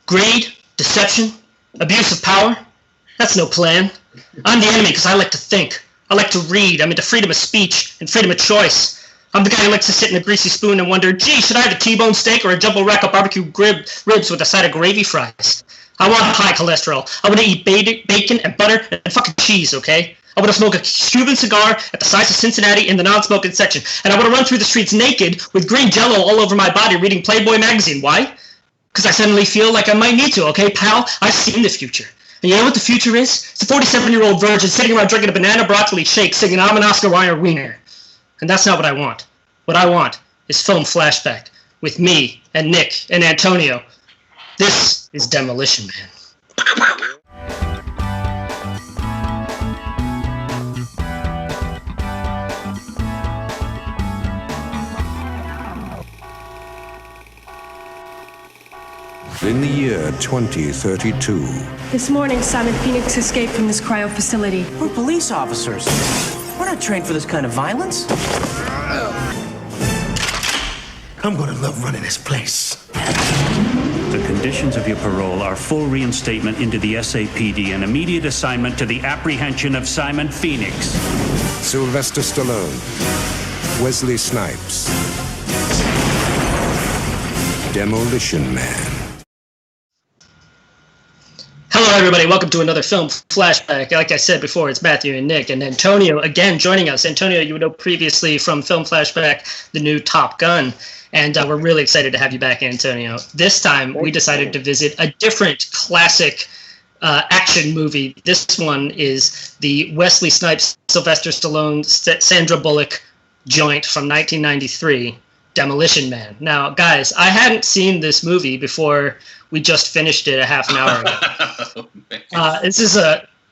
Greed, deception, abuse of power. That's no plan. I'm the enemy because I like to think. I like to read. I'm into freedom of speech and freedom of choice. I'm the guy who likes to sit in a greasy spoon and wonder, gee, should I have a T-bone steak or a jumbo rack of barbecue ribs with a side of gravy fries? I want high cholesterol. I want to eat bacon and butter and fucking cheese, okay? I want to smoke a Cuban cigar at the size of Cincinnati in the non-smoking section. And I want to run through the streets naked with green jello all over my body reading Playboy magazine. Why? Because I suddenly feel like I might need to, okay, pal? I've seen the future. And you know what the future is? It's a 47-year-old virgin sitting around drinking a banana broccoli shake singing I'm an Oscar Wilde wiener. And that's not what I want. What I want is Film Flashback with me and Nick and Antonio. This is Demolition Man. In the year 2032. This morning, Simon Phoenix escaped from this cryo facility. We're police officers. We're not trained for this kind of violence. I'm gonna love running this place. The conditions of your parole are full reinstatement into the SAPD and immediate assignment to the apprehension of Simon Phoenix. Sylvester Stallone. Wesley Snipes. Demolition Man. Hello, everybody. Welcome to another Film Flashback. Like I said before, it's Matthew and Nick, and Antonio again joining us. Antonio, you would know previously from Film Flashback, the new Top Gun, and we're really excited to have you back, Antonio. This time, we decided to visit a different classic action movie. This one is the Wesley Snipes, Sylvester Stallone, Sandra Bullock joint from 1993, Demolition Man. Now, guys, I hadn't seen this movie before we just finished it a half an hour ago.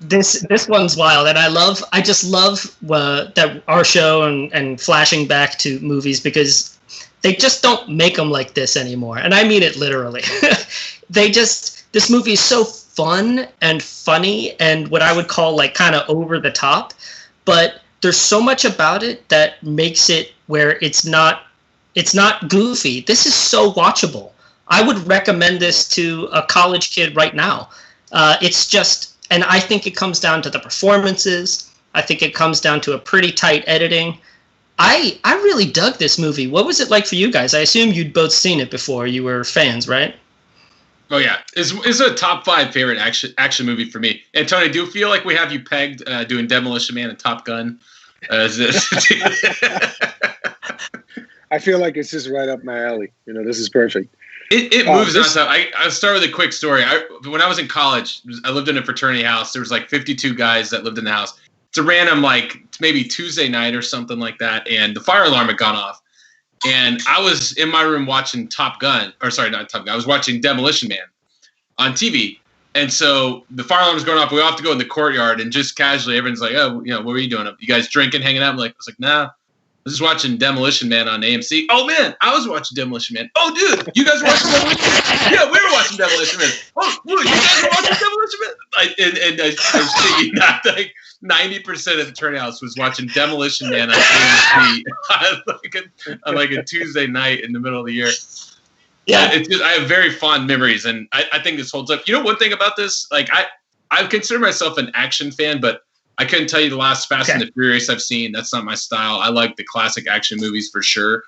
This one's wild, and I just love that our show and flashing back to movies, because they just don't make them like this anymore, and I mean it literally. This movie is so fun and funny and what I would call like kind of over the top, but there's so much about it that makes it where it's not goofy. This is so watchable. I would recommend this to a college kid right now. It's just, and I think it comes down to the performances. I think it comes down to a pretty tight editing. I really dug this movie. What was it like for you guys? I assume you'd both seen it before. You were fans, right? Oh yeah, it's a top 5 favorite action movie for me. And Tony, do you feel like we have you pegged doing Demolition Man and Top Gun? Is this? I feel like it's just right up my alley. This is perfect. It moves on. So I'll start with a quick story. When I was in college, I lived in a fraternity house. There was like 52 guys that lived in the house. It's a random, like maybe Tuesday night or something like that, and the fire alarm had gone off. And I was in my room watching Top Gun, or sorry, not Top Gun. I was watching Demolition Man on TV. And so the fire alarm was going off. We all have to go in the courtyard, and just casually, everyone's like, "Oh, what were you doing? You guys drinking, hanging out?" I was like, "Nah. I was just watching Demolition Man on AMC. Oh, man, I was watching Demolition Man. Oh, dude, you guys were watching Demolition Man? Yeah, we were watching Demolition Man. Oh, you guys were watching Demolition Man? And I was thinking that like 90% of the turnout was watching Demolition Man on AMC on like a Tuesday night in the middle of the year. Yeah, it's just, I have very fond memories, and I think this holds up. You know, one thing about this, like I consider myself an action fan, but I couldn't tell you the last Fast and the Furious I've seen. That's not my style. I like the classic action movies for sure.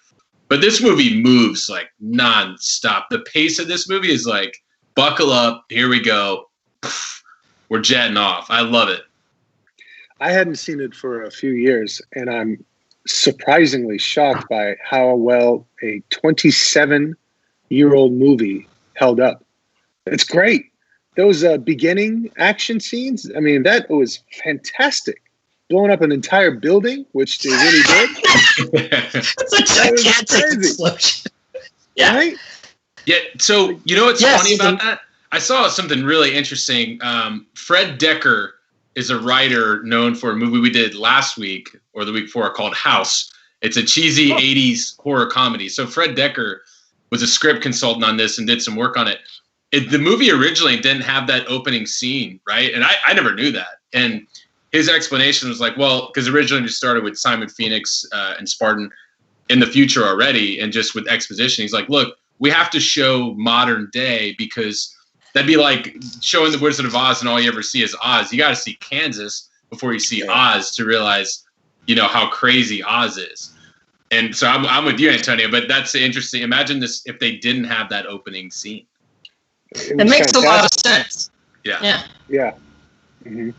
But this movie moves like nonstop. The pace of this movie is like, buckle up, here we go. We're jetting off. I love it. I hadn't seen it for a few years, and I'm surprisingly shocked by how well a 27-year-old movie held up. It's great. Those beginning action scenes, I mean, that was fantastic. Blowing up an entire building, which they really did. It's a gigantic explosion. Yeah. Right? Yeah, so you know what's funny about that? I saw something really interesting. Fred Decker is a writer known for a movie we did last week or the week before called House. It's a cheesy 80s horror comedy. So Fred Decker was a script consultant on this and did some work on it. The movie originally didn't have that opening scene, right? And I never knew that. And his explanation was like, well, because originally it started with Simon Phoenix and Spartan in the future already, and just with exposition, he's like, look, we have to show modern day because That'd be like showing the Wizard of Oz and all you ever see is Oz. You got to see Kansas before you see Oz to realize, how crazy Oz is. And so I'm with you, Antonio, but that's interesting. Imagine this if they didn't have that opening scene. It makes a lot of sense. Yeah. Mm-hmm.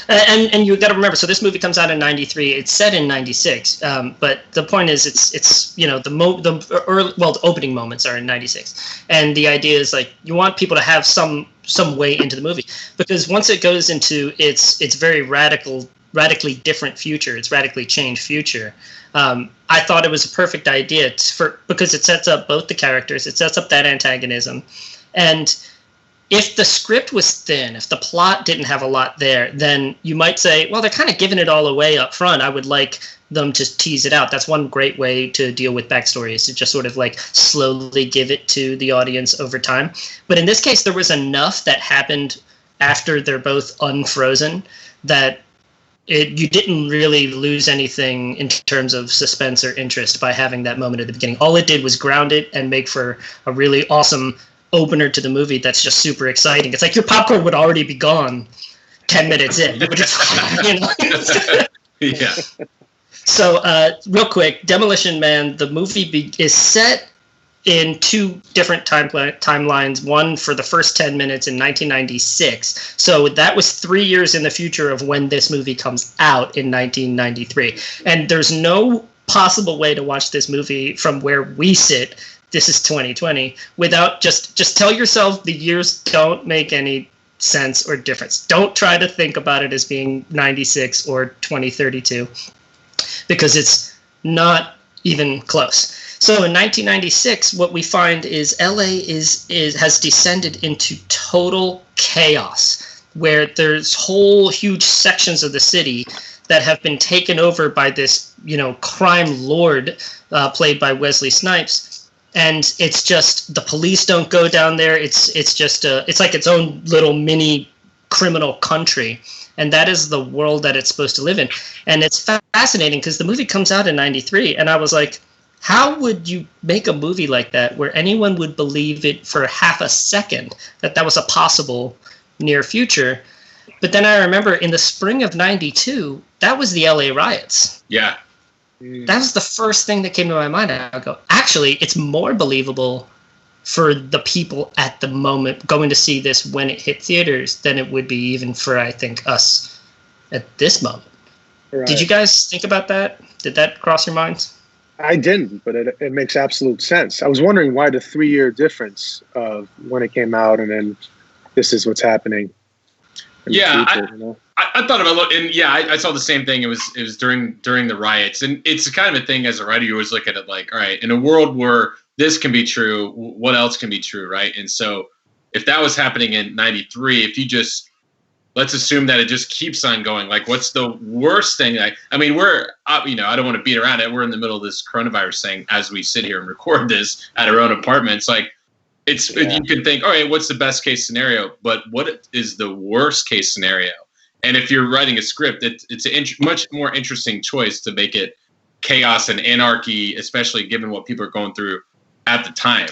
And you got to remember, so this movie comes out in '93. It's set in '96, but the point is, it's the opening moments are in '96, and the idea is like you want people to have some way into the movie, because once it goes into its very radically different future, its radically changed future. I thought it was a perfect idea because it sets up both the characters, it sets up that antagonism, and if the script was thin, if the plot didn't have a lot there, then you might say, well, they're kind of giving it all away up front. I would like them to tease it out. That's one great way to deal with backstory, is to just sort of like slowly give it to the audience over time. But in this case, there was enough that happened after they're both unfrozen that you didn't really lose anything in terms of suspense or interest by having that moment at the beginning. All it did was ground it and make for a really awesome opener to the movie that's just super exciting. It's like your popcorn would already be gone 10 minutes in. You would just, Yeah. So, real quick, Demolition Man, the movie is set in two different timelines. One for the first 10 minutes in 1996. So that was 3 years in the future of when this movie comes out in 1993. And there's no possible way to watch this movie from where we sit. This is 2020 without just tell yourself the years don't make any sense or difference. Don't try to think about it as being 96 or 2032 because it's not even close. So in 1996, what we find is LA has descended into total chaos, where there's whole huge sections of the city that have been taken over by this, crime lord played by Wesley Snipes. And it's just the police don't go down there. It's like its own little mini criminal country. And that is the world that it's supposed to live in. And it's fascinating because the movie comes out in 93. And I was like, how would you make a movie like that where anyone would believe it for half a second that was a possible near future? But then I remember in the spring of 92, that was the LA riots. Yeah. That was the first thing that came to my mind. I go, actually, it's more believable for the people at the moment going to see this when it hit theaters than it would be even for, I think, us at this moment. Right. Did you guys think about that? Did that cross your minds? I didn't, but it makes absolute sense. I was wondering why the 3-year difference of when it came out and then this is what's happening. Yeah, I thought about it, and yeah, I saw the same thing. It was during the riots, and it's kind of a thing as a writer. You always look at it like, all right, in a world where this can be true, what else can be true, right? And so, if that was happening in '93, if you just let's assume that it just keeps on going, like, what's the worst thing? We're I don't want to beat around it. We're in the middle of this coronavirus thing as we sit here and record this at our own apartments, like. You can think, all right, what's the best case scenario? But what is the worst case scenario? And if you're writing a script, it's a much more interesting choice to make it chaos and anarchy, especially given what people are going through at the time.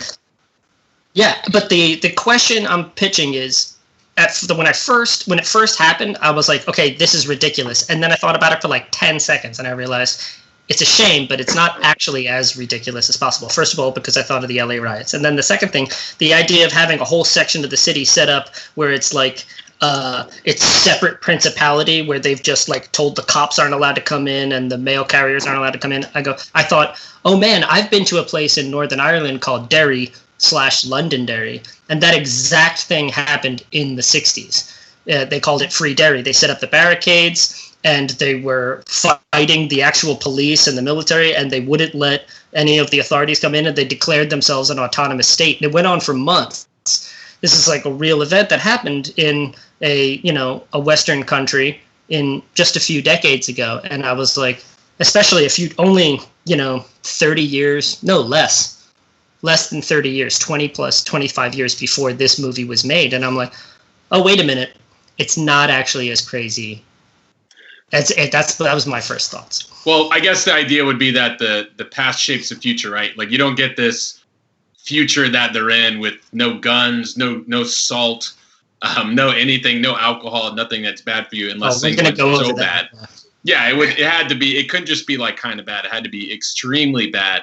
Yeah, but the question I'm pitching is, when it first happened, I was like, okay, this is ridiculous. And then I thought about it for like 10 seconds, and I realized it's a shame, but it's not actually as ridiculous as possible. First of all, because I thought of the LA riots. And then the second thing, the idea of having a whole section of the city set up where it's like it's separate principality where they've just like told the cops aren't allowed to come in and the mail carriers aren't allowed to come in. I thought, oh man, I've been to a place in Northern Ireland called Derry/Londonderry, and that exact thing happened in the 60s. They called it Free Derry. They set up the barricades, and they were fighting the actual police and the military, and they wouldn't let any of the authorities come in, and they declared themselves an autonomous state. And it went on for months. This is like a real event that happened in a Western country in just a few decades ago. And I was like, especially if you only, 30 years, no less than 30 years, 20 plus 25 years before this movie was made. And I'm like, oh, wait a minute. It's not actually as crazy. That was my first thoughts. Well, I guess the idea would be that the past shapes the future, right? Like you don't get this future that they're in with no guns, no salt, no anything, no alcohol, nothing that's bad for you unless things went so bad. Yeah, it had to be. It couldn't just be like kind of bad. It had to be extremely bad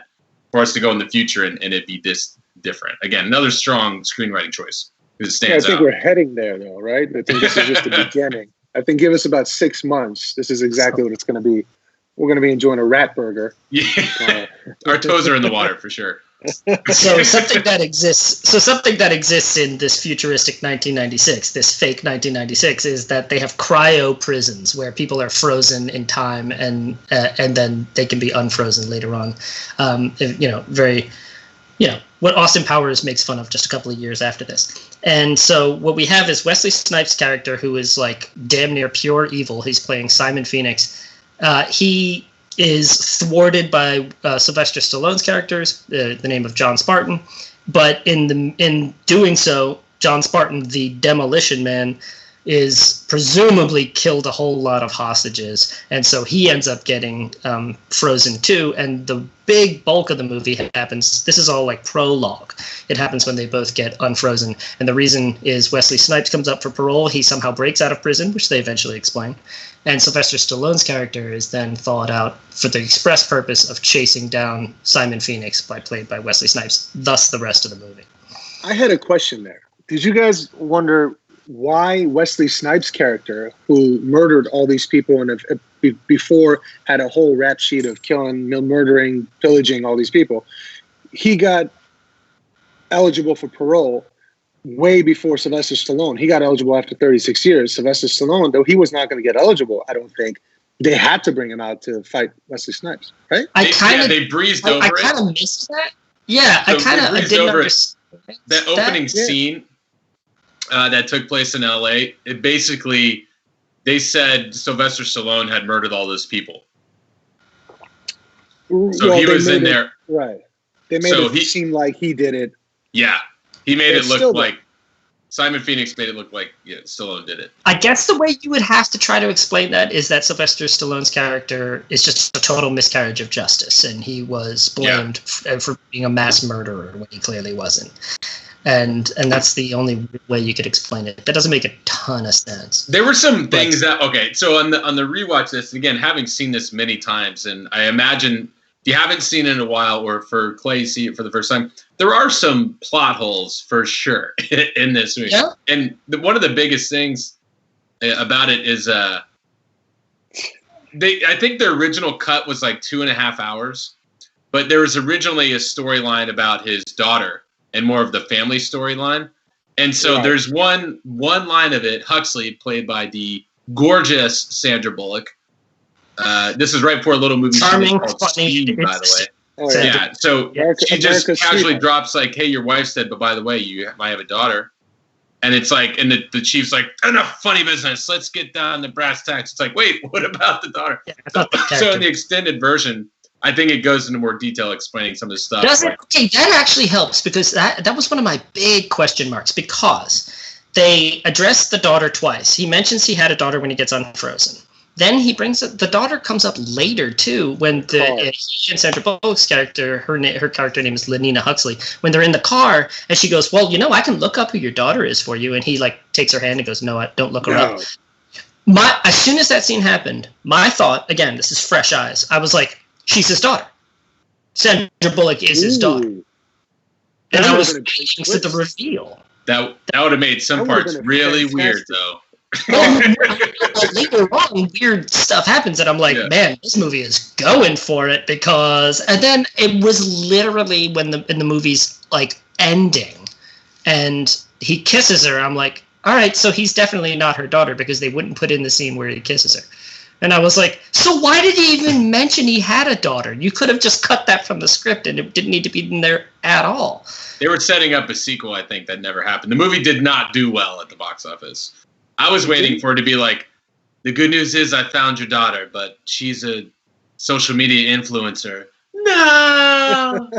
for us to go in the future and it be this different. Again, another strong screenwriting choice. It stands I think out. we're heading there, though, right? I think this is just the beginning. I think give us about 6 months. This is exactly what it's going to be. We're going to be enjoying a rat burger. Yeah, our toes are in the water for sure. So something that exists in this futuristic 1996, this fake 1996, is that they have cryo prisons where people are frozen in time and then they can be unfrozen later on. What Austin Powers makes fun of just a couple of years after this. And so what we have is Wesley Snipes' character, who is like damn near pure evil. He's playing Simon Phoenix. He is thwarted by Sylvester Stallone's characters, the name of John Spartan. But in doing so, John Spartan, the Demolition Man, is presumably killed a whole lot of hostages, and so he ends up getting frozen too. And the big bulk of the movie happens. This is all like prologue. It happens when they both get unfrozen, and the reason is Wesley Snipes comes up for parole. He somehow breaks out of prison, which they eventually explain. And Sylvester Stallone's character is then thawed out for the express purpose of chasing down Simon Phoenix, played by Wesley Snipes. Thus, the rest of the movie. I had a question there. Did you guys wonder why Wesley Snipes' character, who murdered all these people and before had a whole rap sheet of killing, murdering, pillaging all these people, he got eligible for parole way before Sylvester Stallone? He got eligible after 36 years. Sylvester Stallone, though he was not going to get eligible, I don't think, they had to bring him out to fight Wesley Snipes, right? They breezed over it. I kind of missed that. Yeah, So I didn't understand. That opening scene that took place in LA, it basically, they said Sylvester Stallone had murdered all those people. So he was in there. Right. They made it seem like he did it. Yeah. He made it look like, Simon Phoenix made it look like Stallone did it. I guess the way you would have to try to explain that is that Sylvester Stallone's character is just a total miscarriage of justice, and he was blamed for being a mass murderer when he clearly wasn't. And that's the only way you could explain it. That doesn't make a ton of sense. There were some things so on the rewatch this, again, having seen this many times, and I imagine if you haven't seen it in a while, or for Clay see it for the first time, there are some plot holes for sure in this movie. Yeah. And one of the biggest things about it is I think the original cut was like 2.5 hours, but there was originally a storyline about his daughter and more of the family storyline. And so there's one line of it, Huxley, played by the gorgeous Sandra Bullock. This is right before a little movie charming, called funny, Speed, by the way. Yeah, so she just casually drops like, "Hey, your wife's dead, but by the way, you might have a daughter." And it's like, and the chief's like, "Enough funny business. Let's get down to brass tacks." It's like, wait, what about the daughter? Yeah, so in the extended version, I think it goes into more detail explaining some of the stuff. Okay, that actually helps, because that was one of my big question marks, because they address the daughter twice. He mentions he had a daughter when he gets unfrozen. Then he brings the daughter comes up later too, when he and Sandra Bullock's character, her character name is Lenina Huxley, when they're in the car and she goes, "Well, I can look up who your daughter is for you," and he like takes her hand and goes, "No, don't look her up." As soon as that scene happened, my thought, again, this is fresh eyes, I was like, she's his daughter. Sandra Bullock is his daughter. And I was waiting for the reveal. That would have made some parts really weird, though. Later on, weird stuff happens, and I'm like, man, this movie is going for it, and then it was literally when in the movie's like ending, and he kisses her. I'm like, all right, so he's definitely not her daughter, because they wouldn't put in the scene where he kisses her. And I was like, so why did he even mention he had a daughter? You could have just cut that from the script, and it didn't need to be in there at all. They were setting up a sequel, I think, that never happened. The movie did not do well at the box office. I was waiting for it to be like, the good news is I found your daughter, but she's a social media influencer. No!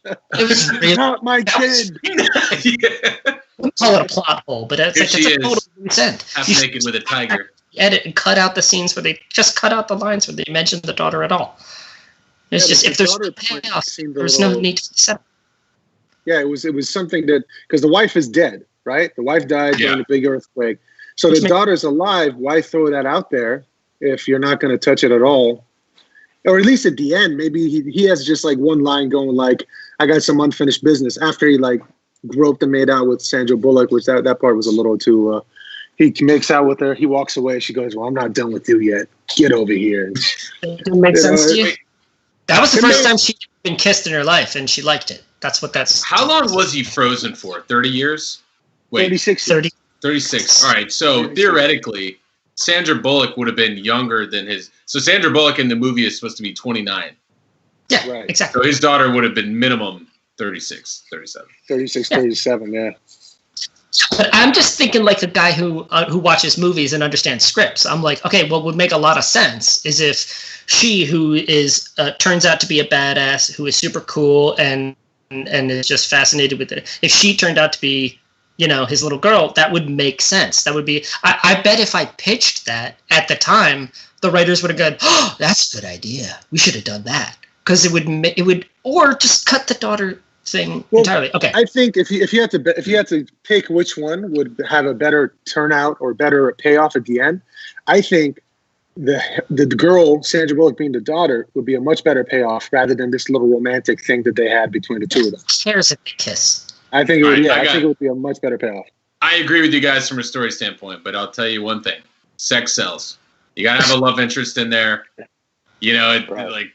It was really not my kid. I wouldn't call it a plot hole, but it's a total consent. Half naked with a tiger. Edit and cut out the scenes where they just cut out the lines where they mention the daughter at all. It's just, if there's no payoff, there's no need to set up. Yeah, it was something that, because the wife is dead, right? The wife died during a big earthquake. So the daughter's alive. Why throw that out there if you're not going to touch it at all? Or at least at the end, maybe he has just like one line going like, I got some unfinished business, after he like groped and made out with Sandra Bullock, which that part was a little too, he makes out with her, he walks away, she goes, well, I'm not done with you yet. Get over here. Didn't make sense to you? That was the first time she'd been kissed in her life, and she liked it. That's. How long was he frozen for? 30 years? Wait, 36. All right. So 36. Theoretically, Sandra Bullock would have been younger than his. So Sandra Bullock in the movie is supposed to be 29. Yeah, right. Exactly. So his daughter would have been minimum 36, 37. 36, 37, yeah. But I'm just thinking like the guy who watches movies and understands scripts. I'm like, okay, what would make a lot of sense is if she, who is turns out to be a badass, who is super cool and is just fascinated with it, if she turned out to be, his little girl, that would make sense. That would be. I bet if I pitched that at the time, the writers would have gone, "Oh, that's a good idea. We should have done that." Because it would, or just cut the daughter thing entirely. Okay. I think if you had to pick which one would have a better turnout or better payoff at the end, I think the girl, Sandra Bullock being the daughter, would be a much better payoff rather than this little romantic thing that they had between the two of them. Cares if they kiss. I think it would. I think it would be a much better payoff. I agree with you guys from a story standpoint, but I'll tell you one thing: sex sells. You gotta have a love interest in there. Right. Like.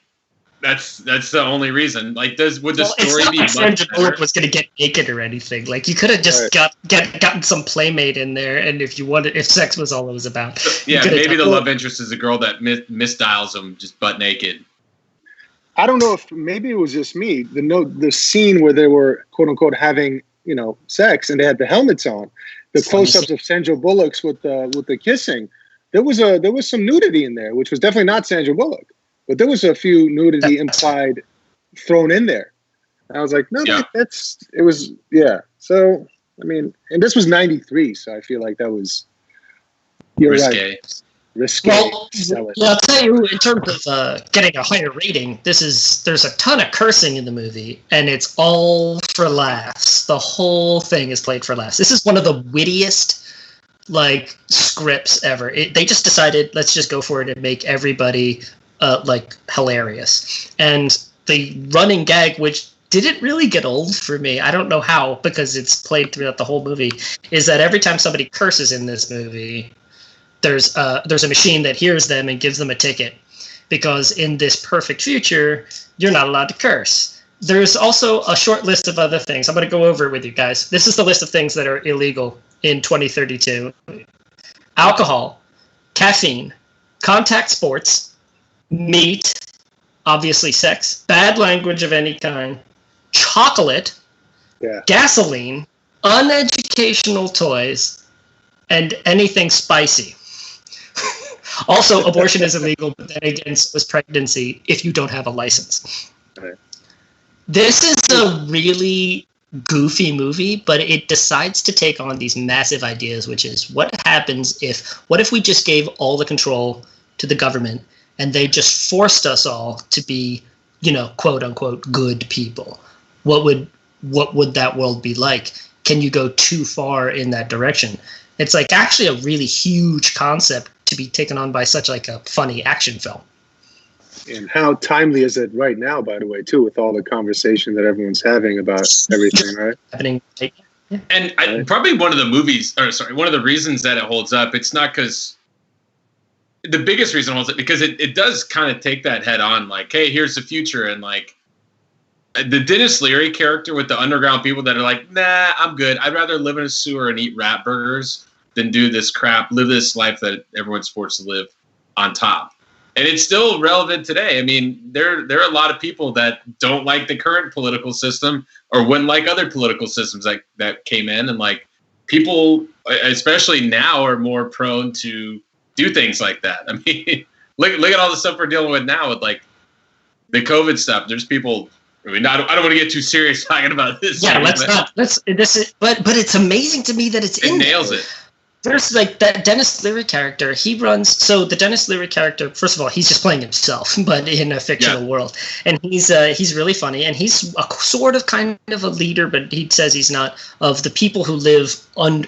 That's the only reason. Like, would the story be much Sandra Bullock was going to get naked or anything? Like, you could have just gotten some playmate in there, and if sex was all it was about. Yeah, maybe the love interest is a girl that misdials him just butt naked. I don't know if maybe it was just me. The scene where they were quote unquote having sex and they had the helmets on, the close-ups of Sandra Bullock's with the kissing. There was some nudity in there, which was definitely not Sandra Bullock. But there was a few nudity implied thrown in there. And I was like, no, it was. So, I mean, and this was 93, so I feel like that was. You're risque. Right. Risque. Well, I'll tell you, in terms of getting a higher rating, there's a ton of cursing in the movie, and it's all for laughs. The whole thing is played for laughs. This is one of the wittiest scripts ever. They just decided, let's just go for it and make everybody hilarious. And the running gag, which didn't really get old for me, I don't know how, because it's played throughout the whole movie, is that every time somebody curses in this movie, there's a machine that hears them and gives them a ticket, because in this perfect future, you're not allowed to curse. There's also a short list of other things. I'm going to go over it with you guys. This is the list of things that are illegal in 2032. Alcohol, caffeine, contact sports, meat, obviously sex, bad language of any kind, chocolate, gasoline, uneducational toys, and anything spicy. Also, abortion is illegal, but then again, so is pregnancy if you don't have a license. Right. This is a really goofy movie, but it decides to take on these massive ideas, which is what if we just gave all the control to the government and they just forced us all to be, quote unquote, good people? What would that world be like? Can you go too far in that direction? It's actually a really huge concept to be taken on by such a funny action film. And how timely is it right now, by the way, too, with all the conversation that everyone's having about everything, right? Happening. And probably one of the reasons that it holds up, it's not because the biggest reason it holds up, because it does kind of take that head on, hey, here's the future. And the Dennis Leary character with the underground people that are nah, I'm good. I'd rather live in a sewer and eat rat burgers than do this crap, live this life that everyone's forced to live on top. And it's still relevant today. I mean, there are a lot of people that don't like the current political system or wouldn't like other political systems that came in. And people, especially now, are more prone to do things like that. I mean, look at all the stuff we're dealing with now with the COVID stuff. There's people. I mean, I don't want to get too serious talking about this. Yeah, let's not. But it's amazing to me that it nails it. There's like that Dennis Leary character. He runs. So the Dennis Leary character, first of all, he's just playing himself, but in a fictional world, and he's really funny, and he's a sort of kind of a leader, but he says he's not, of the people who live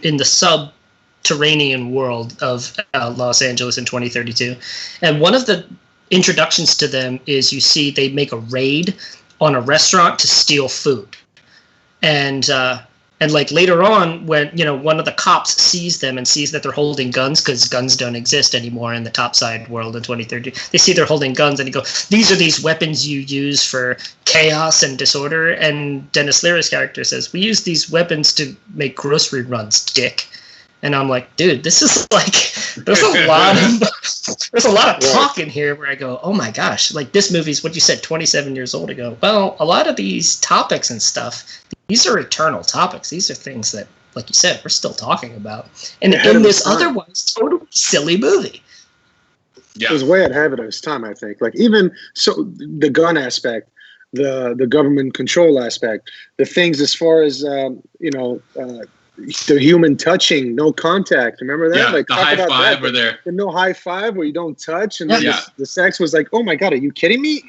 in the subterranean world of Los Angeles in 2032, and one of the introductions to them is you see they make a raid on a restaurant to steal food, and like later on when one of the cops sees them and sees that they're holding guns, because guns don't exist anymore in the topside world in 2030, they see they're holding guns and they go, these are these weapons you use for chaos and disorder, and Dennis Leary's character says, we use these weapons to make grocery runs, dick. And I'm like, dude, this is like, there's a lot of talk in here where I go, oh my gosh, like this movie's what you said 27 years old ago. Well, a lot of these topics and stuff, these are eternal topics. These are things that, like you said, we're still talking about. And in this otherwise totally silly movie. Yeah. It was way ahead of its time, I think. Like even so, the gun aspect, the government control aspect, the things as far as, the human touching, no contact. Remember that? Yeah, like the high five were there. The no high five where you don't touch, and then the sex was like, oh my god, are you kidding me?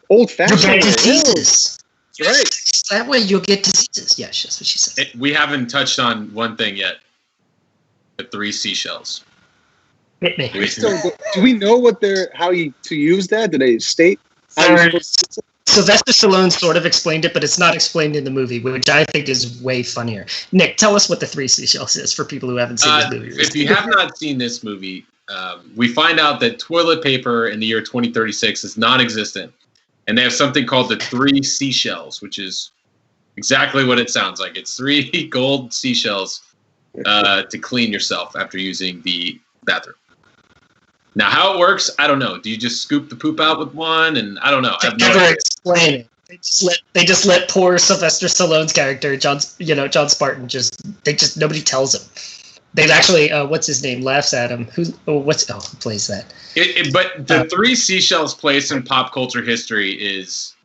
Old fashioned. You get diseases. That's right. That way you'll get diseases. Yeah, that's what she said. We haven't touched on one thing yet. The 3 seashells. Hit me. Do we know how to use that? Did they state? Sylvester Stallone sort of explained it, but it's not explained in the movie, which I think is way funnier. Nick, tell us what the 3 seashells is for people who haven't seen this movie. If you have not seen this movie, we find out that toilet paper in the year 2036 is non-existent. And they have something called the 3 seashells, which is exactly what it sounds like. It's 3 gold seashells to clean yourself after using the bathroom. Now, how it works, I don't know. Do you just scoop the poop out with one? And I don't know. They never explain it. They just let poor Sylvester Stallone's character, John Spartan, nobody tells him. They actually, what's his name, laughs at him. Who plays that? But the 3 seashells place in pop culture history is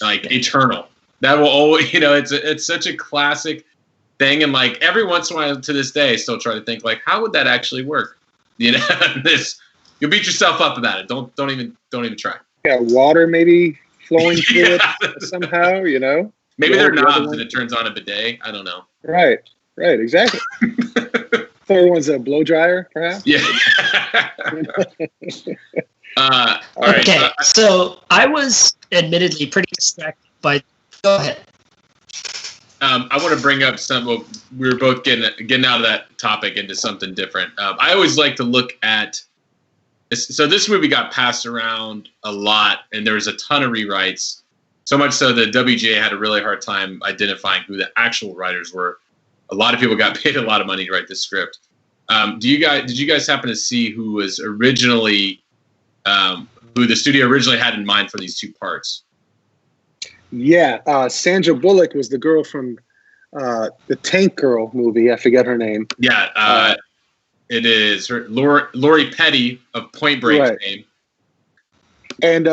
like eternal. That will always, it's such a classic thing. And like every once in a while to this day, I still try to think like, how would that actually work? You'll beat yourself up about it. Don't even try. Yeah, water maybe flowing through it somehow, Maybe they're knobs and it turns on a bidet. I don't know. Right, exactly. Third one's a blow dryer, perhaps. Yeah. All right. Okay, so I was admittedly pretty distracted by. Go ahead. I want to bring up we were both getting out of that topic into something different. I always like to look at. So this movie got passed around a lot, and there was a ton of rewrites. So much so that WGA had a really hard time identifying who the actual writers were. A lot of people got paid a lot of money to write this script. Did you guys happen to see who was originally, who the studio originally had in mind for these 2 parts? Yeah, Sandra Bullock was the girl from the Tank Girl movie. I forget her name. Yeah, it is Lori Petty of Point Break fame. And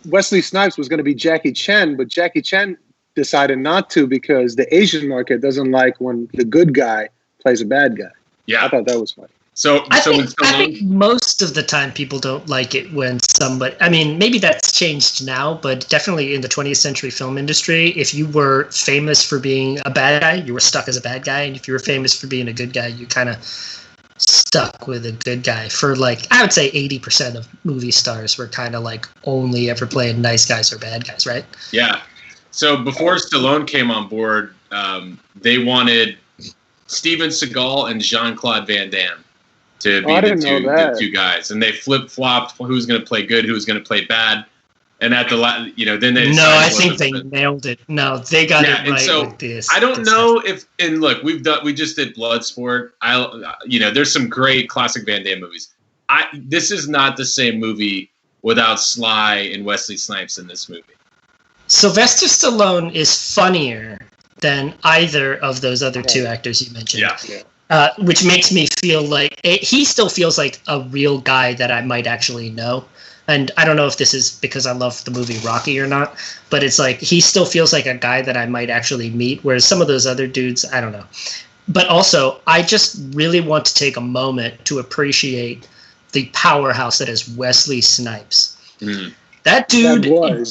Wesley Snipes was going to be Jackie Chan, but Jackie Chan decided not to because the Asian market doesn't like when the good guy plays a bad guy. Yeah, I thought that was funny. I think most of the time people don't like it when somebody. I mean, maybe that's changed now, but definitely in the 20th century film industry, if you were famous for being a bad guy, you were stuck as a bad guy, and if you were famous for being a good guy, you kind of stuck with a good guy. For like, I would say 80% of movie stars were kind of like only ever playing nice guys or bad guys, right? Yeah. So before Stallone came on board, they wanted Steven Seagal and Jean-Claude Van Damme to be the two guys, and they flip-flopped who's going to play good, who's going to play bad, and at the then they I think they nailed it. No, they got it right. And so with this. I don't know if, and look, we just did Bloodsport. There's some great classic Van Damme movies. This is not the same movie without Sly and Wesley Snipes in this movie. Sylvester Stallone is funnier than either of those other 2 actors you mentioned. Yeah. Which makes me feel like he still feels like a real guy that I might actually know. And I don't know if this is because I love the movie Rocky or not, but it's like he still feels like a guy that I might actually meet, whereas some of those other dudes, I don't know. But also, I just really want to take a moment to appreciate the powerhouse that is Wesley Snipes. That dude,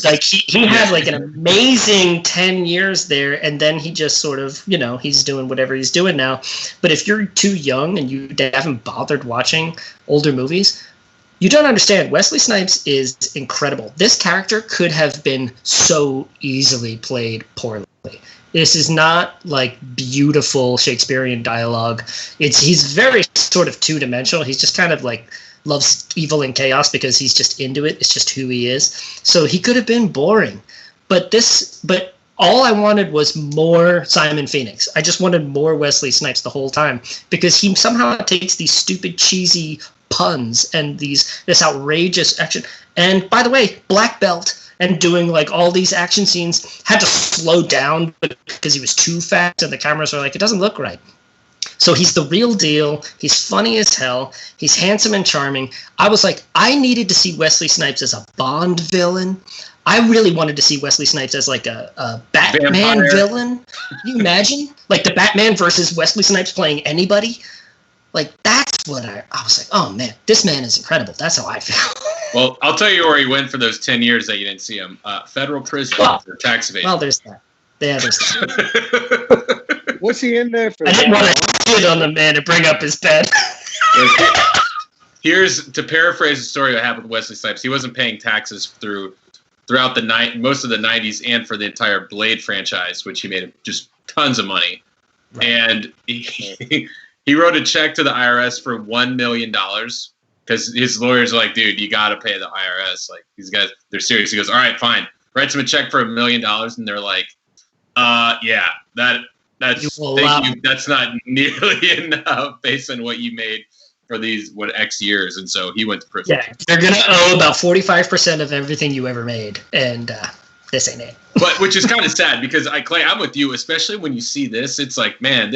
like he had like an amazing 10 years there, and then he just sort of, he's doing whatever he's doing now. But if you're too young and you haven't bothered watching older movies, you don't understand. Wesley Snipes is incredible. This character could have been so easily played poorly. This is not like beautiful Shakespearean dialogue. He's very sort of two-dimensional. He's just kind of like loves evil and chaos because he's just into it. It's just who he is. So he could have been boring. But all I wanted was more Simon Phoenix. I just wanted more Wesley Snipes the whole time because he somehow takes these stupid, cheesy puns and this outrageous action. And by the way, black belt and doing like all these action scenes had to slow down because he was too fast and the cameras are like, it doesn't look right. So he's the real deal. He's funny as hell. He's handsome and charming. I was like, I needed to see Wesley Snipes as a Bond villain. I really wanted to see Wesley Snipes as like a Batman villain. Can you imagine? Like the Batman versus Wesley Snipes playing anybody? Like that's what I was like, oh man, this man is incredible. That's how I feel. Well, I'll tell you where he went for those 10 years that you didn't see him. Federal prison for tax evasion. Well, there's that. Yeah, there's that. What's he in there for? I didn't want to shit on the man to bring up his bed. Here's to paraphrase the story that happened with Wesley Snipes. He wasn't paying taxes throughout the night, most of the 90s, and for the entire Blade franchise, which he made just tons of money. Right. And he wrote a check to the IRS for $1 million because his lawyers are like, dude, you got to pay the IRS. Like these guys, they're serious. He goes, all right, fine. Writes him a check for $1 million, and they're like, yeah, that's not nearly enough based on what you made for these X years, and so he went to prison. Yeah, they're gonna owe about 45% of everything you ever made, and this ain't it. But which is kind of sad because Clay, I'm with you, especially when you see this. It's like, man,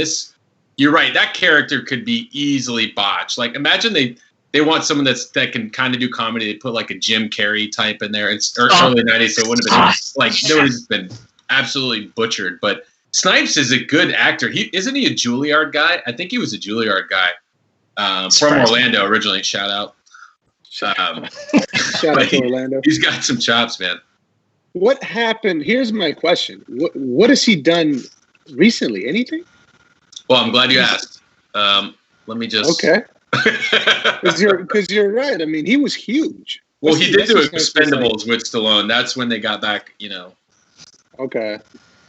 you're right. That character could be easily botched. Like, imagine they want someone that can kind of do comedy. They put like a Jim Carrey type in there. It's early 90s, so it wouldn't have been like there would have been absolutely butchered. But Snipes is a good actor. Isn't he a Juilliard guy? I think he was a Juilliard guy from Orlando originally. Shout out. Shout out to Orlando. He's got some chops, man. What happened? Here's my question. What has he done recently? Anything? Well, I'm glad you asked. Let me just... Okay. Because you're right. I mean, he was huge. Well, he did do Expendables with Stallone. That's when they got back, Okay.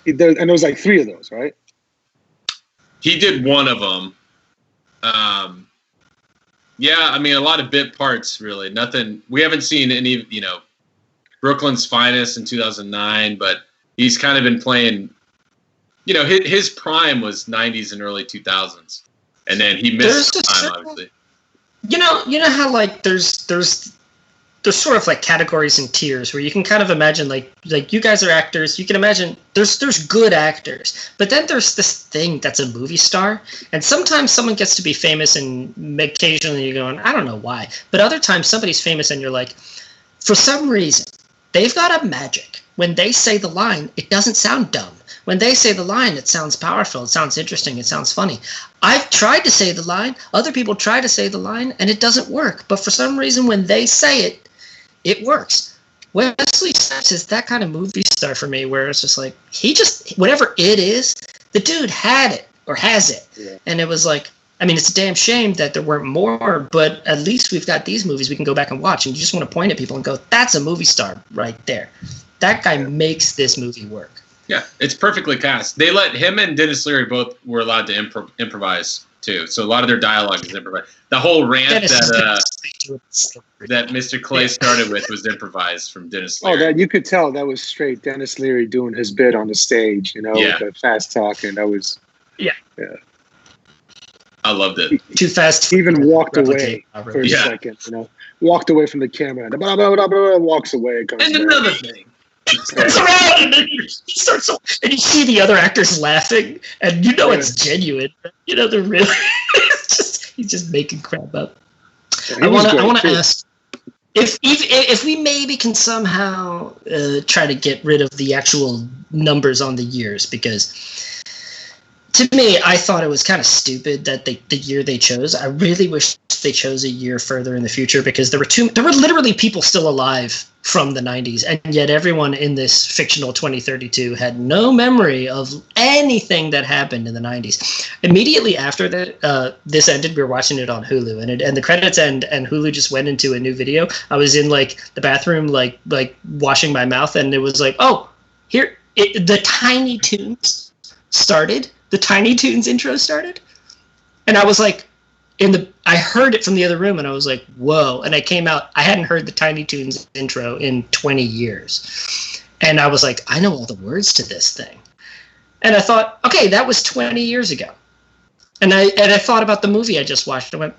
And there was like 3 of those, right? He did one of them. Yeah, I mean, a lot of bit parts, really. Nothing. We haven't seen any, Brooklyn's Finest in 2009, but he's kind of been playing, his prime was 90s and early 2000s. And then he missed the time, obviously. You know how like there's sort of like categories and tiers where you can kind of imagine like you guys are actors. You can imagine there's good actors, but then there's this thing that's a movie star, and sometimes someone gets to be famous, and occasionally you're going, I don't know why, but other times somebody's famous and you're like, for some reason they've got a magic. When they say the line, it doesn't sound dumb. When they say the line, it sounds powerful, it sounds interesting, it sounds funny. I've tried to say the line, other people try to say the line, and it doesn't work. But for some reason, when they say it, it works. Wesley Snipes is that kind of movie star for me, where it's just like, whatever it is, the dude had it, or has it. Yeah. And it was like, I mean, it's a damn shame that there weren't more, but at least we've got these movies we can go back and watch, and you just want to point at people and go, that's a movie star right there. That guy makes this movie work. Yeah, it's perfectly cast. They let him and Dennis Leary both were allowed to improvise too. So a lot of their dialogue is improvised. The whole rant that Mr. Clay started with was improvised from Dennis Leary. Oh, that you could tell that was straight Dennis Leary doing his bit on the stage. With the fast talking. That was yeah. I loved it. Too fast. He even walked away for a second. Walked away from the camera. Blah, blah, blah, blah, walks away. And another thing. Turns around and then he starts, and you see the other actors laughing, and it's genuine. They're really he's just making crap up. I want to ask if we maybe can somehow try to get rid of the actual numbers on the years, because To me, I thought it was kind of stupid that the year they chose. I really wish they chose a year further in the future, because there were literally people still alive from the 90s, and yet everyone in this fictional 2032 had no memory of anything that happened in the 90s. Immediately after that, this ended, we were watching it on Hulu, and the credits end, and Hulu just went into a new video. I was in like the bathroom, like washing my mouth, and it was like, oh, here the Tiny Toons started. The Tiny Toons intro started, and I was like, I heard it from the other room, and I was like, whoa. And I came out, I hadn't heard the Tiny Toons intro in 20 years. And I was like, I know all the words to this thing. And I thought, okay, that was 20 years ago. And I thought about the movie I just watched. I went,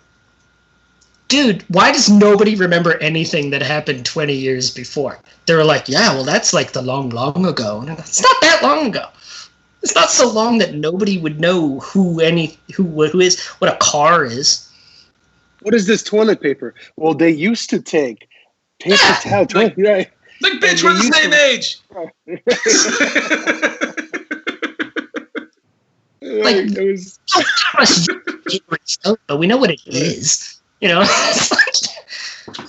dude, why does nobody remember anything that happened 20 years before? They were like, yeah, well, that's like the long, long ago. And it's not that long ago. It's not so long that nobody would know who is, what a car is. What is this toilet paper? Well, they used to take paper towel. Like, right. Like, bitch, we're the same age. Like, it was. But we know what it is. You know.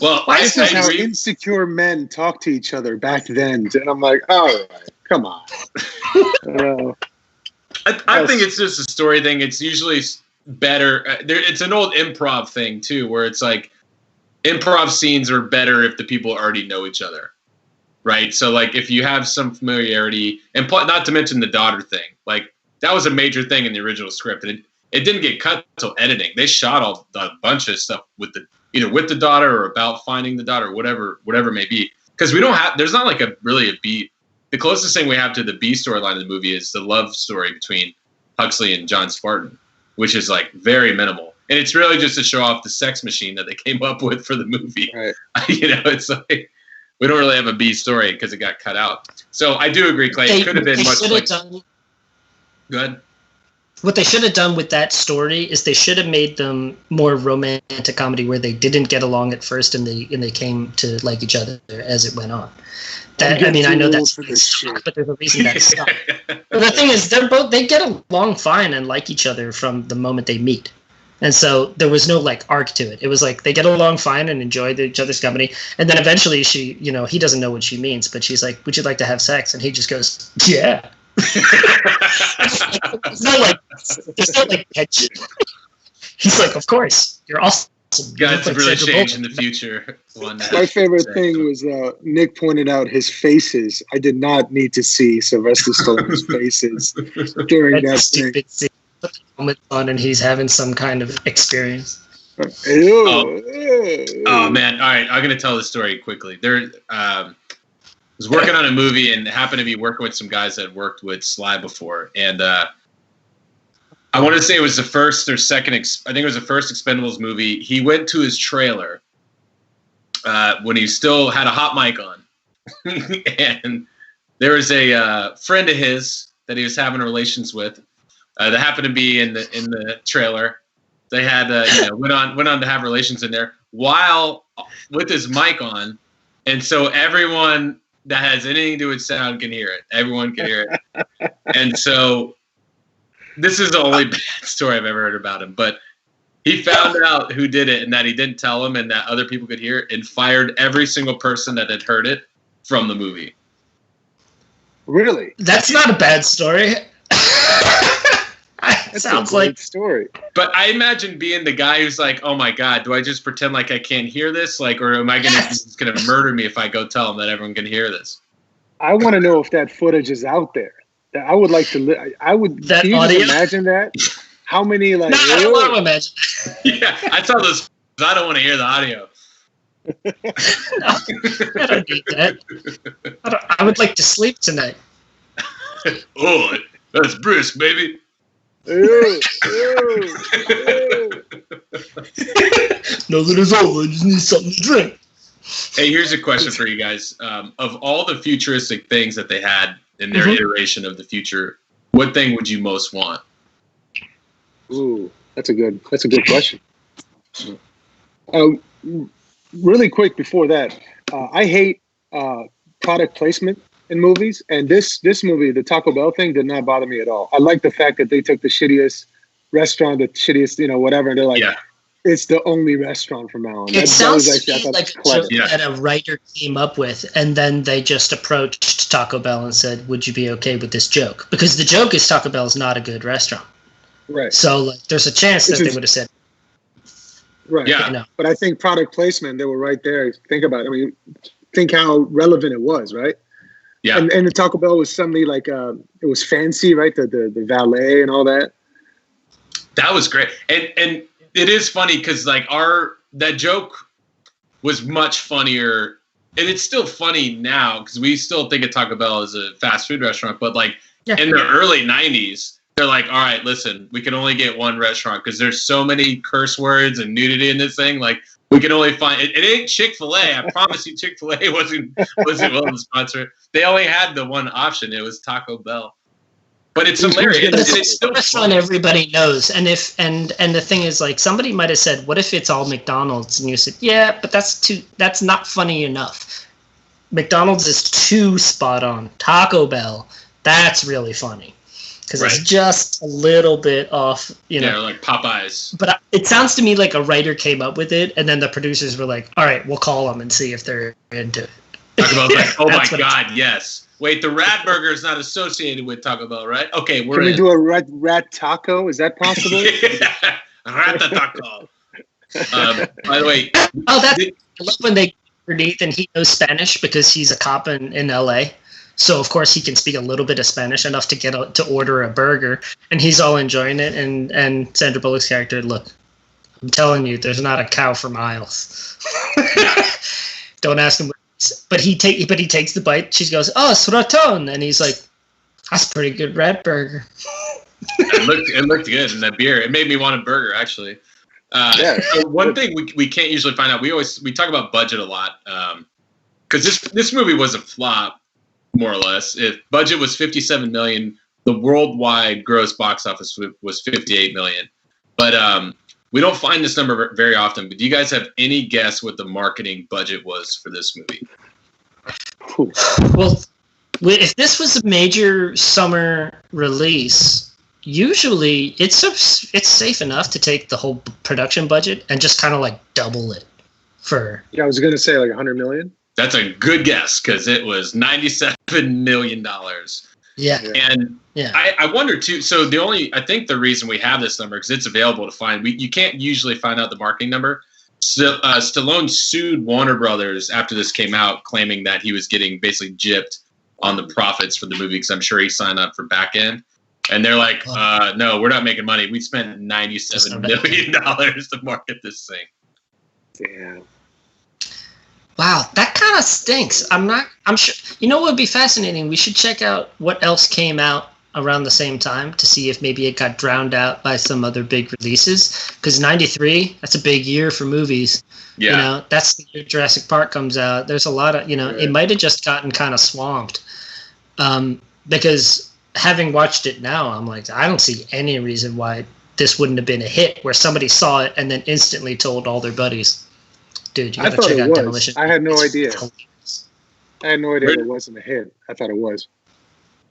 Well, this is how insecure men talk to each other back then, and I'm like, all right, come on. I think it's just a story thing. It's usually better. It's an old improv thing too, where it's like improv scenes are better if the people already know each other, right? So like if you have some familiarity, and not to mention the daughter thing, like that was a major thing in the original script, and it didn't get cut until editing. They shot a bunch of stuff with either with the daughter or about finding the daughter, whatever it may be, because there's not like a B. The closest thing we have to the B storyline of the movie is the love story between Huxley and John Spartan, which is like very minimal. And it's really just to show off the sex machine that they came up with for the movie. Right. It's like we don't really have a B story because it got cut out. So I do agree, Clay. It could have been much like... Go ahead. What they should have done with that story is they should have made them more romantic comedy where they didn't get along at first and they came to like each other as it went on. I mean, I know that's stuck, but there's a reason that's stuck. But the thing is, they get along fine and like each other from the moment they meet. And so there was no like arc to it. It was like they get along fine and enjoy each other's company. And then eventually he doesn't know what she means, but she's like, would you like to have sex? And he just goes, yeah. There's no like tension. He's like, of course, you're awesome. Guys have really changed in the future. My favorite thing was Nick pointed out his faces. I did not need to see Sylvester Stallone's faces during that stupid scene. Put the helmet on and he's having some kind of experience. Oh man! All right, I'm gonna tell the story quickly. Was working on a movie and happened to be working with some guys that worked with Sly before, and I want to say it was the first or second. I think it was the first Expendables movie. He went to his trailer when he still had a hot mic on, and there was a friend of his that he was having relations with that happened to be in the trailer. They had went on to have relations in there while with his mic on, and so everyone that has anything to do with sound can hear it. Everyone can hear it, and so. This is the only bad story I've ever heard about him, but he found out who did it and that he didn't tell him and that other people could hear it and fired every single person that had heard it from the movie. Really? That's not a bad story. Sounds like a story. But I imagine being the guy who's like, oh my God, do I just pretend like I can't hear this? Like, or am I he's going to murder me if I go tell him that everyone can hear this? I want to know if that footage is out there. I would like to. I would. That can you audio? Imagine that. How many like? No, I don't want to imagine. Yeah, I tell those. I don't want to hear the audio. No, I don't need that. I would like to sleep tonight. Oh, that's brisk, baby. Know that it's over. I just need something to drink. Hey, here's a question for you guys. Of all the futuristic things that they had in their iteration of the future, what thing would you most want? Ooh, that's a good question. Really quick before that, I hate product placement in movies, and this movie, the Taco Bell thing, did not bother me at all. I like the fact that they took the shittiest restaurant, the shittiest, whatever, and they're like, it's the only restaurant from now on. It sounds like a joke that a writer came up with, and then they just approached Taco Bell and said, would you be okay with this joke? Because the joke is Taco Bell is not a good restaurant. Right. So there's a chance that they would have said. Right. Yeah. But I think product placement, they were right there. Think about it. I mean, think how relevant it was, right? Yeah. And the Taco Bell was suddenly like, it was fancy, right? The valet and all that. That was great. And it is funny because like that joke was much funnier, and it's still funny now because we still think of Taco Bell as a fast food restaurant. But like in the early 90s, they're like, all right, listen, we can only get one restaurant because there's so many curse words and nudity in this thing. Like we can only find it ain't Chick-fil-A. I promise you, Chick-fil-A wasn't willing to sponsor it. They only had the one option. It was Taco Bell. But it's hilarious. But it's still a restaurant everybody knows, and the thing is, like, somebody might have said, "What if it's all McDonald's?" And you said, "Yeah, but that's not funny enough. McDonald's is too spot on. Taco Bell, that's really funny because it's just a little bit off, Yeah, like Popeyes. But it sounds to me like a writer came up with it, and then the producers were like, "All right, we'll call them and see if they're into it." Taco Bell's like, oh my God, yes. Wait, the rat burger is not associated with Taco Bell, right? Okay, Can we do a rat taco? Is that possible? Rat taco. By the way, I love when they underneath and he knows Spanish because he's a cop in LA. So of course he can speak a little bit of Spanish enough to get to order a burger, and he's all enjoying it. And Sandra Bullock's character, look, I'm telling you, there's not a cow for miles. Don't ask him. But he takes the bite. She goes, "Oh, it's raton," and he's like, "That's a pretty good rat burger." It looked good, and that beer, it made me want a burger actually. So one thing we can't usually find out. We talk about budget a lot because this movie was a flop, more or less. If budget was $57 million, the worldwide gross box office was $58 million. But we don't find this number very often, but do you guys have any guess what the marketing budget was for this movie? Well, if this was a major summer release, usually it's safe enough to take the whole production budget and just kind of like double it for. Yeah, I was going to say like $100 million. That's a good guess because it was $97 million. Yeah. And I wonder too. So I think the reason we have this number because it's available to find. You can't usually find out the marketing number. So, Stallone sued Warner Brothers after this came out, claiming that he was getting basically gypped on the profits for the movie because I'm sure he signed up for back end. And they're like, no, we're not making money. We spent $97 million to market this thing. Damn. Wow, that kind of stinks. I'm sure. You know what would be fascinating? We should check out what else came out around the same time to see if maybe it got drowned out by some other big releases. Because 93, that's a big year for movies. Yeah. That's the year Jurassic Park comes out. There's a lot of, it might have just gotten kind of swamped. Because having watched it now, I'm like, I don't see any reason why this wouldn't have been a hit where somebody saw it and then instantly told all their buddies. Dude, you gotta check out Demolition. I had no idea. I had no idea it wasn't a hit. I thought it was.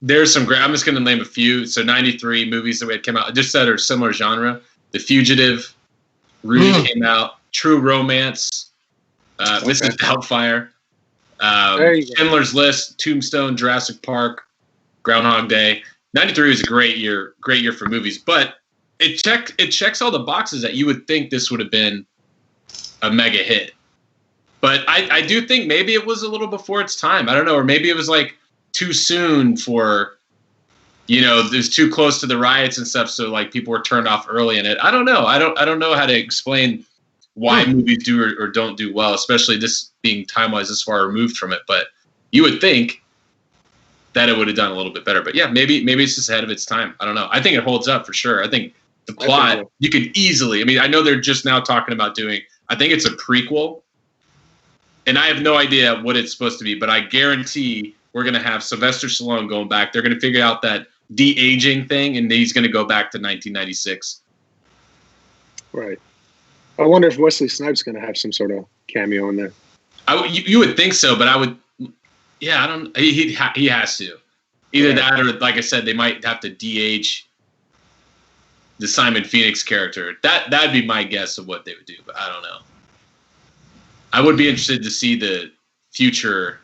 There's some great. I'm just going to name a few. So 93 movies that had come out, just that are similar genre. The Fugitive, Rudy came out. True Romance, Mrs. Doubtfire, Schindler's List, Tombstone, Jurassic Park, Groundhog Day. 93 was a great year for movies, but it checks all the boxes that you would think this would have been a mega hit. But I do think maybe it was a little before its time. I don't know, or maybe it was like too soon for, it was too close to the riots and stuff, so like people were turned off early in it. I don't know. I don't know how to explain why movies do or don't do well, especially this being time-wise this far removed from it. But you would think that it would have done a little bit better. But yeah, maybe it's just ahead of its time. I don't know. I think it holds up for sure. I think the plot, you could easily, I know they're just now talking about doing, I think it's a prequel. And I have no idea what it's supposed to be, but I guarantee we're going to have Sylvester Stallone going back. They're going to figure out that de-aging thing, and he's going to go back to 1996. Right. I wonder if Wesley Snipes going to have some sort of cameo in there. You would think so, but Yeah, I don't. He has to. Either that, or like I said, they might have to de-age the Simon Phoenix character. That'd be my guess of what they would do, but I don't know. I would be interested to see the future,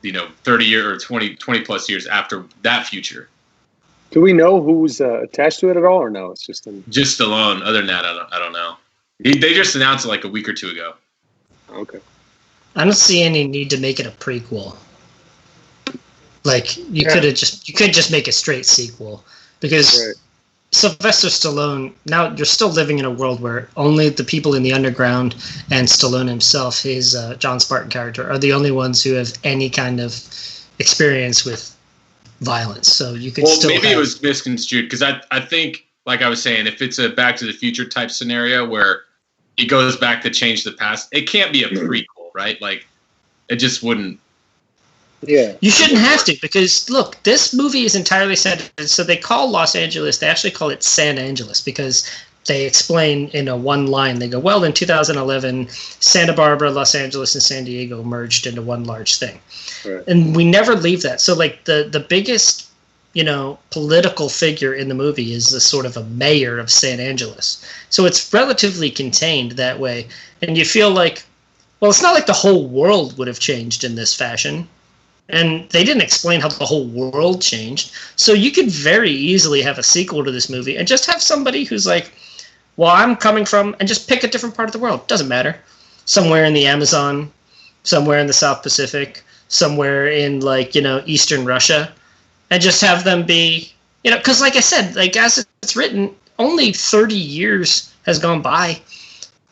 30 year or 20 plus years after that future. Do we know who's attached to it at all, or no? It's just just Stallone. Other than that, I don't know. They just announced it like a week or two ago. Okay. I don't see any need to make it a prequel. Like you could just make a straight sequel, because Sylvester Stallone, now you're still living in a world where only the people in the underground and Stallone himself, his John Spartan character, are the only ones who have any kind of experience with violence. So you could maybe it was misconstrued, because I think, like I was saying, if it's a Back to the Future type scenario where he goes back to change the past, it can't be a prequel, right? Like it just wouldn't. Yeah. You shouldn't have to, because look, this movie is entirely set. So they call Los Angeles, they actually call it San Angeles, because they explain in a one line. They go, well, in 2011, Santa Barbara, Los Angeles, and San Diego merged into one large thing. Right. And we never leave that. So like the biggest, political figure in the movie is a sort of a mayor of San Angeles. So it's relatively contained that way. And you feel like, well, it's not like the whole world would have changed in this fashion. And they didn't explain how the whole world changed. So you could very easily have a sequel to this movie and just have somebody who's like, well, I'm coming from, and just pick a different part of the world. Doesn't matter. Somewhere in the Amazon, somewhere in the South Pacific, somewhere in Eastern Russia, and just have them be, because like I said, like as it's written, only 30 years has gone by.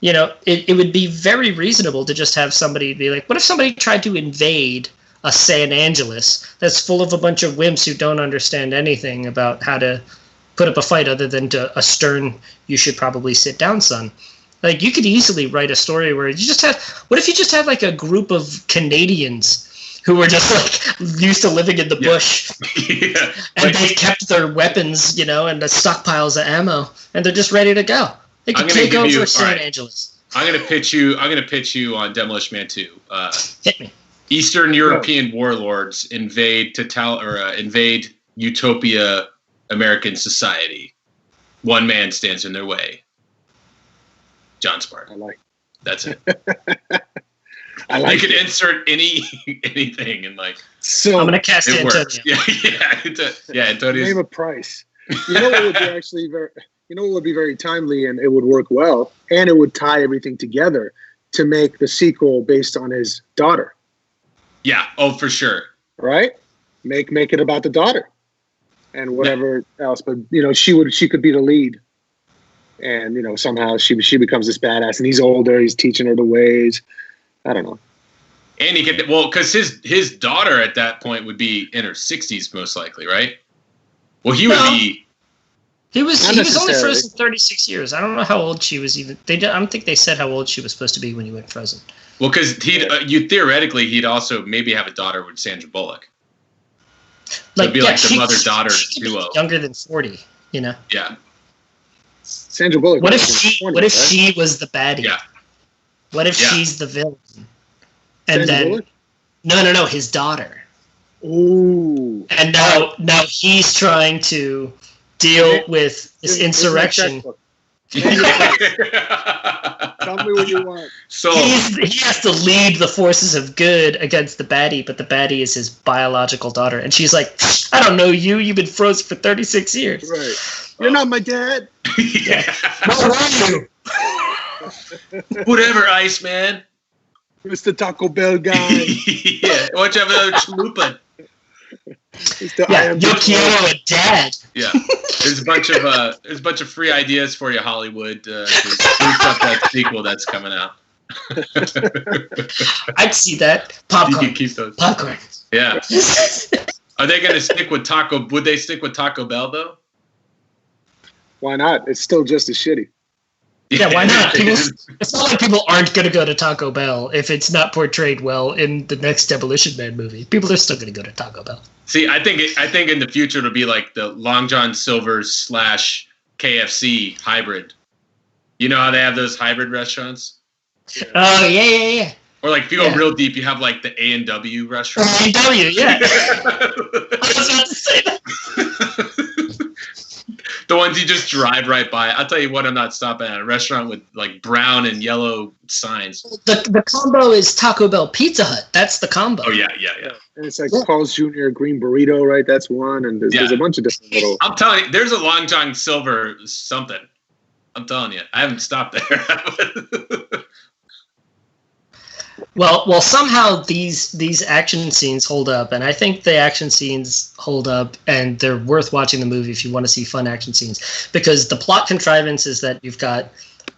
It would be very reasonable to just have somebody be like, what if somebody tried to invade a San Angeles that's full of a bunch of wimps who don't understand anything about how to put up a fight other than to a stern, you should probably sit down, son. Like, you could easily write a story where what if you just had like a group of Canadians who were just like used to living in the bush and they kept their weapons, and the stockpiles of ammo, and they're just ready to go. They could take over San Angeles. I'm going to pitch you on Demolition Man 2. Hit me. Eastern European warlords invade Utopia American society. One man stands in their way. John Spartan. That's it. You could insert anything and So I'm gonna cast it Antonio. Works. Yeah, Antonio. Name a price. What would be actually what would be very timely, and it would work well, and it would tie everything together to make the sequel based on his daughter. Yeah. Oh, for sure. Right? Make it about the daughter, and whatever else. But she could be the lead, and somehow she becomes this badass, and he's older. He's teaching her the ways. I don't know. And he could, because his daughter at that point would be in her 60s most likely, right? Well, he would be. He was only frozen 36 years. I don't know how old she was even. I don't think they said how old she was supposed to be when he went frozen. Well, because theoretically he'd also maybe have a daughter with Sandra Bullock. So it'd be the mother-daughter duo. Younger than 40, Yeah. Sandra Bullock. What if she was the baddie? Yeah. What if she's the villain? And Sandra Bullock? No, his daughter. Ooh. And now he's trying to deal with this insurrection. Tell me what you want. So he has to lead the forces of good against the baddie, but the baddie is his biological daughter, and she's like, "I don't know you. You've been frozen for 36 years. Right? You're not my dad. What are you? Whatever, Iceman. Mr. Taco Bell guy. Yeah. Why don't you have another chalupa? Yo quiero a dad. Yeah. There's a bunch of free ideas for you, Hollywood, to boost up that sequel that's coming out. I'd see that. Popcorn. You can keep those. Popcorn. Yeah. Are they going to stick with Taco? Would they stick with Taco Bell though? Why not? It's still just as shitty. Yeah, why not? It's not like people aren't going to go to Taco Bell if it's not portrayed well in the next Demolition Man movie. People are still going to go to Taco Bell. See, I think in the future it'll be like the Long John Silver's / KFC hybrid. You know how they have those hybrid restaurants? Oh, yeah. Or like if you go real deep, you have like the A&W restaurant. A&W, yeah. I was about to say that. The ones you just drive right by. I'll tell you what, I'm not stopping at a restaurant with like brown and yellow signs. The combo is Taco Bell Pizza Hut. That's the combo. Oh, yeah. And it's like Carl's Jr. Green Burrito, right? That's one. And there's a bunch of different little... I'm telling you, there's a Long John Silver something. I'm telling you. I haven't stopped there. Well, somehow these action scenes hold up, and I think the action scenes hold up, and they're worth watching the movie if you want to see fun action scenes, because the plot contrivance is that you've got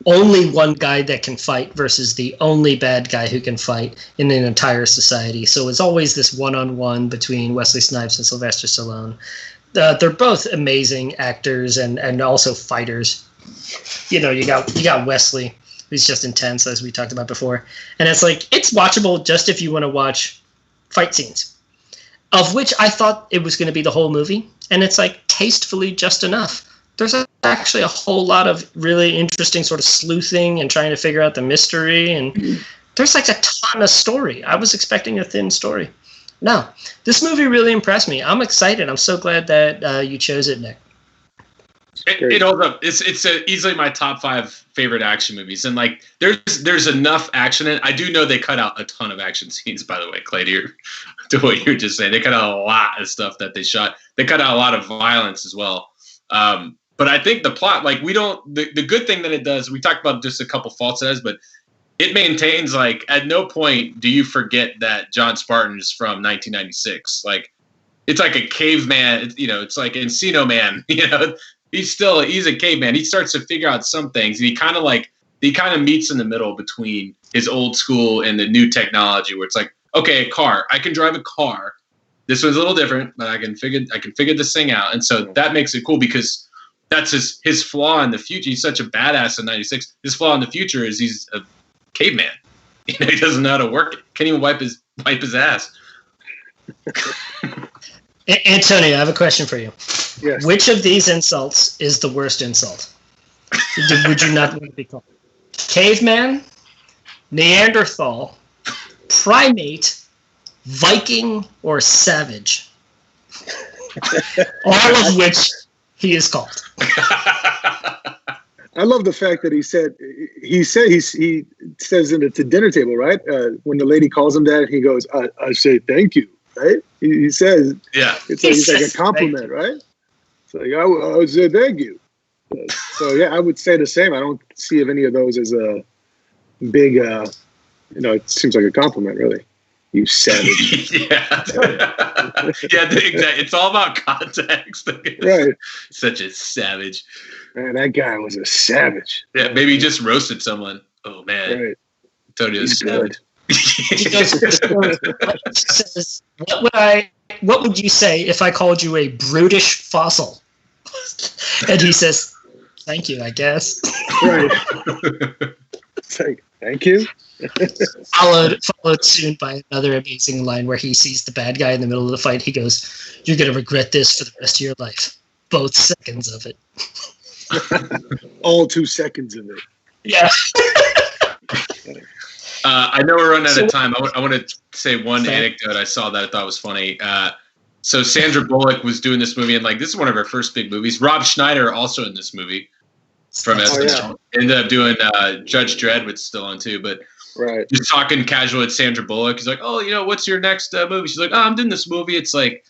only one guy that can fight versus the only bad guy who can fight in an entire society. So it's always this one-on-one between Wesley Snipes and Sylvester Stallone. They're both amazing actors and also fighters. You know, you got Wesley, who's just intense, as we talked about before. And it's like, it's watchable just if you want to watch fight scenes, of which I thought it was going to be the whole movie. And it's like tastefully just enough. There's actually a whole lot of really interesting sort of sleuthing and trying to figure out the mystery. And there's like a ton of story. I was expecting a thin story. No, this movie really impressed me. I'm excited. I'm so glad that you chose it, Nick. It holds up. It's easily my top 5 favorite action movies, and like there's enough action in it. I do know they cut out a ton of action scenes, by the way, Clay, to what you're just saying. They cut out a lot of stuff that they shot. They cut out a lot of violence as well. But I think the plot, like the good thing that it does, we talked about just a couple faults it has, but it maintains, like, at no point do you forget that John Spartan is from 1996. Like, it's like a caveman, it's like Encino Man, He's a caveman. He starts to figure out some things, and he kind of meets in the middle between his old school and the new technology, where it's like, okay, a car. I can drive a car. This one's a little different, but I can figure this thing out. And so that makes it cool, because that's his flaw in the future. He's such a badass in 96. His flaw in the future is he's a caveman. He doesn't know how to work it. Can't even wipe his ass. Antonio, I have a question for you. Yes. Which of these insults is the worst insult? Would you not want to be called? Caveman, Neanderthal, primate, Viking, or savage? All of which he is called. I love the fact that he says in the dinner table, right? When the lady calls him that, he goes, I say thank you, right? He says, yeah, it's like a compliment, right? So I would say thank you. So yeah, I would say the same. I don't see if any of those as a big, it seems like a compliment, really. You savage. Yeah, exactly. It's all about context. Right. Such a savage. Man, that guy was a savage. Yeah, maybe he just roasted someone. Oh man, right. Tony's good. Says, what would you say if I called you a brutish fossil? And he says, thank you, I guess. Right. It's like, thank you. Followed soon by another amazing line where he sees the bad guy in the middle of the fight. He goes, you're going to regret this for the rest of your life. Both seconds of it. All 2 seconds of it. Yeah. I know we're running out of time. I want to say one anecdote I saw that I thought was funny. So Sandra Bullock was doing this movie, and like this is one of her first big movies. Rob Schneider also in this movie from SNL. Ended up doing Judge Dredd with Stallone too, but right. Just talking casual with Sandra Bullock. He's like, "Oh, what's your next movie?" She's like, "Oh, I'm doing this movie. It's like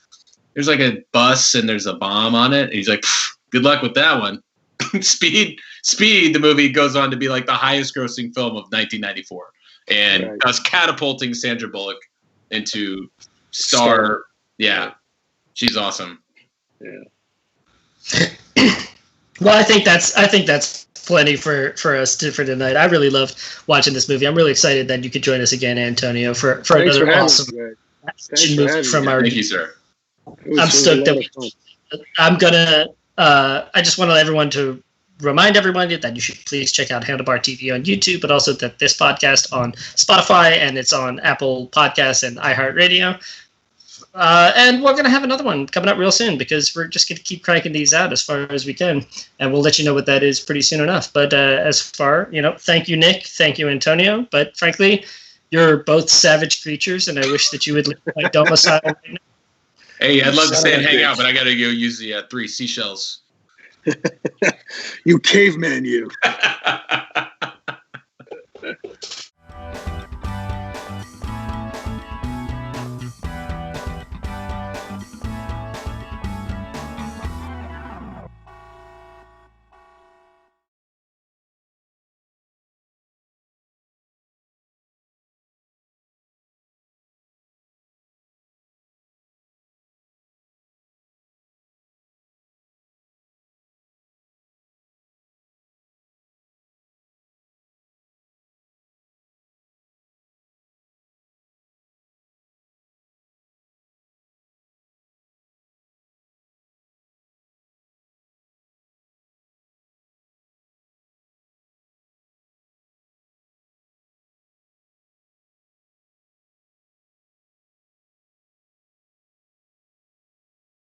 there's like a bus and there's a bomb on it." And he's like, "Good luck with that one." Speed, the movie goes on to be like the highest grossing film of 1994. And I was catapulting Sandra Bullock into star. Yeah, she's awesome. Yeah. Well, I think that's plenty for us for tonight. I really loved watching this movie. I'm really excited that you could join us again, Antonio, for another awesome movie from our. Thank you, sir. I'm stoked that I'm gonna. I just want everyone to remind everybody that you should please check out Handlebar TV on YouTube, but also that this podcast on Spotify and it's on Apple Podcasts and iHeartRadio. And we're going to have another one coming up real soon because we're just going to keep cranking these out as far as we can. And we'll let you know what that is pretty soon enough. But as far, thank you, Nick. Thank you, Antonio. But frankly, You're both savage creatures, and I wish that you would leave my domicile right now. Hey, I'd love to stay and hang bitch. out, but I gotta go use the 3 seashells. You caveman, you.